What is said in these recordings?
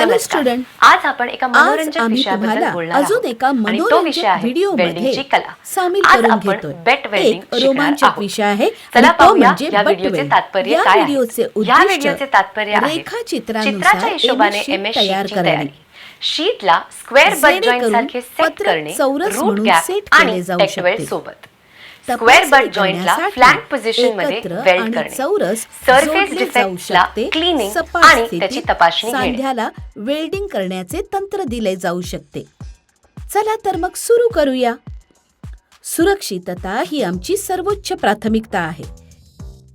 नमस्कार स्टुडंट, आज आपण एका मनोरंजक विषयाबद्दल बोलणार अजून आहोत एका आणि तो विषय आहे व्हिडिओमध्ये वेल्डिंगची कला सामील आज करून आपण घेतोय. बेट वेल्डिंग एक शिकणार रोमांचक आहोत. विषय आहे चला आणि तो पाहूया म्हणजे या बट व्हिडिओचे वेल्ड. तात्पर्य या काय आहे. व्हिडिओचे या उद्दिष्ट व्हिडिओचे तात्पर्य आहे रेखाचित्रानुसार चित्राच्या हिशोबाने MS MS तयार शीटची करणे, तयारी, शीटला स्क्वेअर बट जॉइंट जेणेकरून सारखे सेट पत्रक करणे, चौरस रूट म्हणून गॅप सेट आणि केले जाऊ टेक्टवेल शकते. सोबत स्क्वेअर तपासणी बट जॉइंटला करण्यासाठी फ्लॅंक पोझिशन मध्ये एकत्र वेल्ड आणि करणे, चौरस सरफेस जोडले जाऊ डिफेक्ट्सला शकते. क्लीनिंग सपाट आणि स्थितीत त्याची तपासणी घेणे. सांध्याला वेल्डिंग करण्याचे तंत्र दिले जाऊ शकते. चला तर मग सुरू करूया. सुरक्षितता ही आमची सर्वोच्च प्राथमिकता आहे.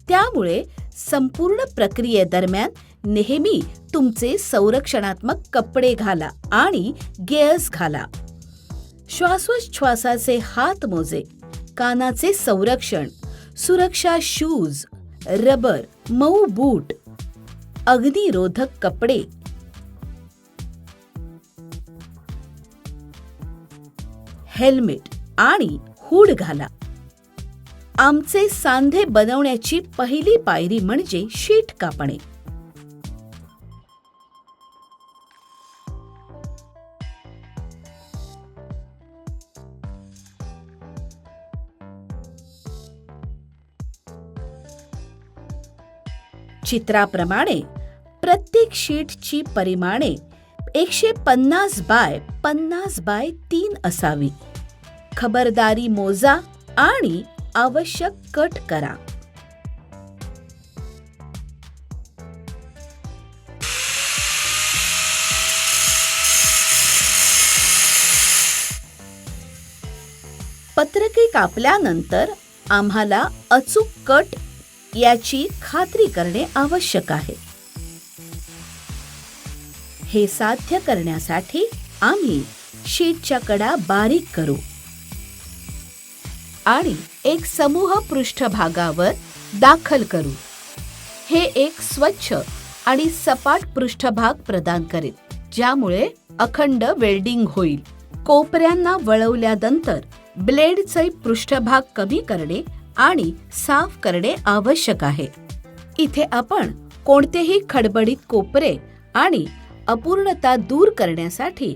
त्यामुळे संपूर्ण प्रक्रियेदरम्यान नेहमी तुमचे संरक्षणात्मक कपडे घाला आणि गिअर्स घाला. श्वासोच्छ्वासाचे हात मोजे, कानाचे संरक्षण, सुरक्षा शूज, रबर, मऊ बूट, अग्निरोधक कपडे, हेल्मेट आणि हुड घाला. आमचे सांधे बनवण्याची पहिली पायरी म्हणजे शीट कापणे. चित्राप्रमाणे प्रत्येक शीटची परिमाणे 150 बाय 50 बाय 3 असावी. खबरदारी मोजा आणि आवश्यक कट करा. पत्रके कापल्यानंतर आम्हाला अचूक कट याची खात्री करणे आवश्यक आहे. हे साध्य करण्यासाठी आम्ही शीटच्या कडा बारीक करू आणि एक समूह पृष्ठभागावर दाखल करू. हे एक स्वच्छ आणि सपाट पृष्ठभाग प्रदान करेल, ज्यामुळे अखंड वेल्डिंग होईल. कोपऱ्यांना वळवल्यानंतर ब्लेडचे पृष्ठभाग कमी करणे आणि साफ करणे आवश्यक आहे. इथे आपण कोणतेही खडबडीत कोपरे आणि अपूर्णता दूर करण्यासाठी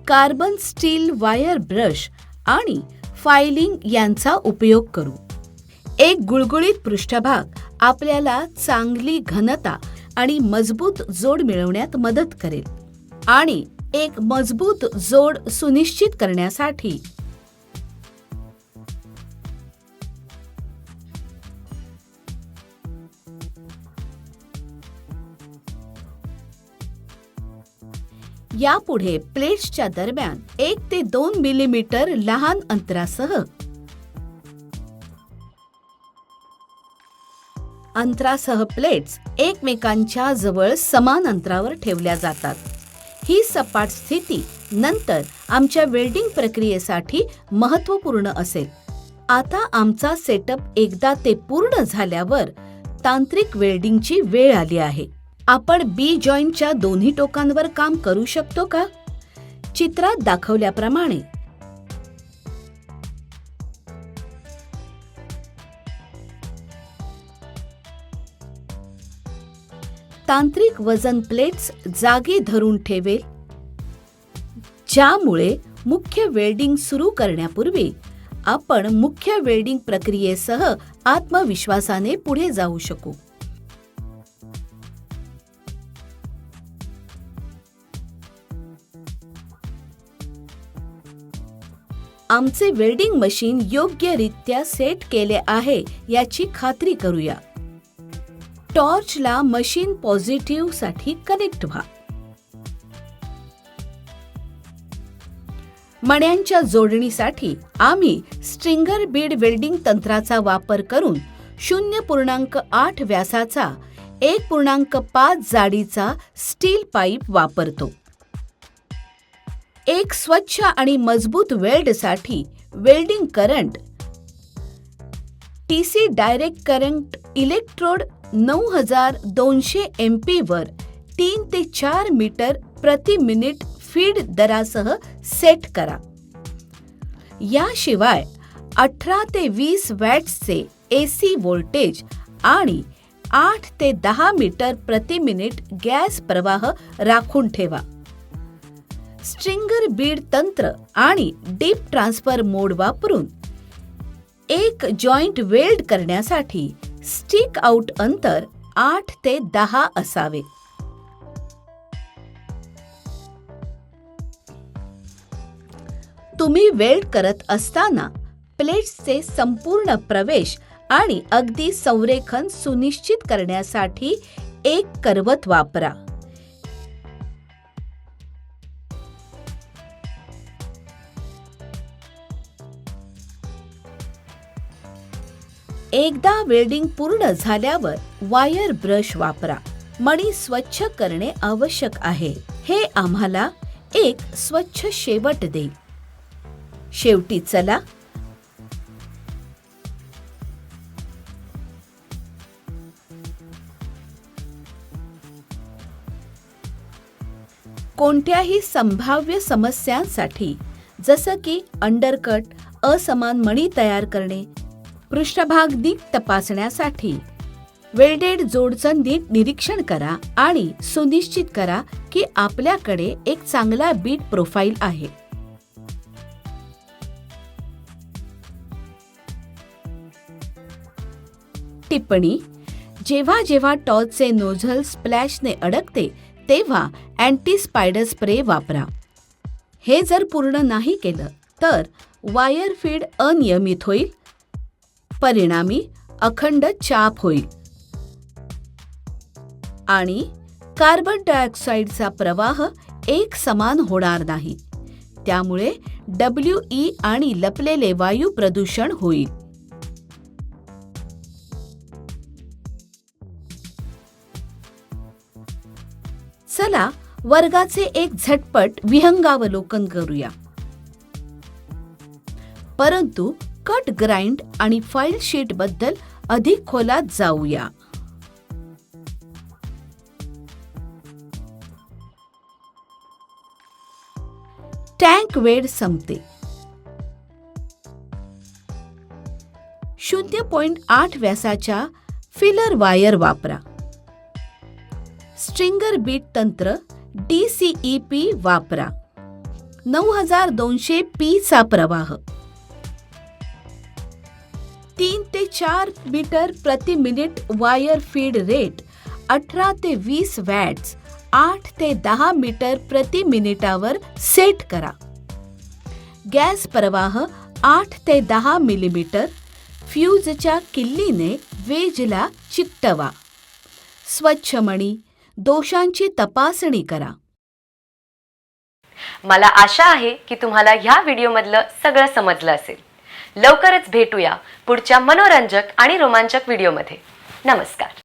कार्बन स्टील वायर ब्रश आणि फायलिंग यांचा उपयोग करू. एक गुळगुळीत पृष्ठभाग आपल्याला चांगली घनता आणि मजबूत जोड मिळवण्यात मदत करेल आणि एक मजबूत जोड सुनिश्चित करण्यासाठी यापुढे प्लेट्सच्या दरम्यान 1 ते 2 मिलीमीटर लहान अंतरासह प्लेट्स एकमेकांच्या जवळ समान अंतरावर ठेवल्या जातात. ही सपाट स्थिती नंतर आमच्या वेल्डिंग प्रक्रियेसाठी महत्त्वपूर्ण असेल. आता आमचा सेटअप एकदा ते पूर्ण झाल्यावर तांत्रिक वेल्डिंगची वेळ आली आहे. आपण बी जॉईंटच्या दोन्ही टोकांवर काम करू शकतो का? चित्रात दाखवल्याप्रमाणे तांत्रिक वजन प्लेट्स जागी धरून ठेवेल, ज्यामुळे मुख्य वेल्डिंग सुरू करण्यापूर्वी आपण मुख्य वेल्डिंग प्रक्रियेसह आत्मविश्वासाने पुढे जाऊ शकू. आमचे वेल्डिंग मशीन योग्यरित्या सेट केले आहे याची खात्री करूया. टॉर्चला मशीन पॉझिटिव्ह साठी कनेक्ट व्हा. मण्यांच्या जोडणीसाठी आम्ही स्ट्रिंगर बीड वेल्डिंग तंत्राचा वापर करून 0.8 व्यासाचा 1.5 जाडीचा स्टील पाईप वापरतो. एक स्वच्छ आणि मजबूत वेल्डसाठी welding current TC direct current electrode 9200 MP वर 3 ते 4 मीटर प्रति मिनिट फीड दरासह सेट करा. याशिवाय 18 ते 20 वॅट्सचे AC व्होल्टेज आणि 8 ते 10 मीटर प्रति मिनिट गॅस प्रवाह राखून ठेवा. स्ट्रिंगर बीड तंत्र आणि डीप ट्रान्सफर मोड वापरून एक जॉईंट वेल्ड करण्यासाठी स्टिक आउट अंतर 8 ते 10 असावे. तुम्ही वेल्ड करत असताना प्लेट्सचे संपूर्ण प्रवेश आणि अगदी संरेखन सुनिश्चित करण्यासाठी एक करवत वापरा. एकदा वेल्डिंग पूर्ण झाल्यावर वायर ब्रश वापरा. मणी स्वच्छ करणे आवश्यक आहे. हे आम्हाला एक स्वच्छ शेवट देईल. शेवटी चला कोणत्याही संभाव्य समस्यांसाठी जसं की अंडरकट, असमान मणी तयार करणे, पृष्ठभाग नीट तपासण्यासाठी वेल्डेड जोडचं नीट निरीक्षण करा आणि सुनिश्चित करा की आपल्याकडे एक चांगला बीट प्रोफाइल आहे. टिप्पणी: जेव्हा जेव्हा टॉर्चचे नोझल स्प्लॅशने अडकते तेव्हा अँटी स्पायडर स्प्रे वापरा. हे जर पूर्ण नाही केलं तर वायर फीड अनियमित होईल, परिणामी अखंड चाप होईल आणि कार्बन डायऑक्साईडचा प्रवाह एक समान होणार नाही. त्यामुळे WE आणि लपलेले वायू प्रदूषण होईल. चला वर्गाचे एक झटपट विहंगावलोकन करूया. परंतु कट ग्राइंड आणि फाईल शीट बद्दल अधिक खोलात जाऊया. टँक वेड संपते. 0.8 व्यासाच्या फिलर वायर वापरा. स्ट्रिंगर बीट तंत्र DCEP वापरा. 9200 P चा प्रवाह. 3 ते 4 मीटर प्रति मिनिट वायर फीड रेट. 18 ते 20 वॅट्स 8 ते 10 मीटर प्रति मिनिटावर सेट करा. गॅस प्रवाह 8 ते 10 मिलीमीटर. फ्यूजच्या किल्लीने वेजला चिकटवा. स्वच्छ मणी, दोषांची तपासणी करा. मला आशा आहे की तुम्हाला ह्या व्हिडिओमधलं सगळं समजलं असेल. लवकरच भेटूया पुढच्या मनोरंजक आणि रोमांचक व्हिडिओमध्ये. नमस्कार.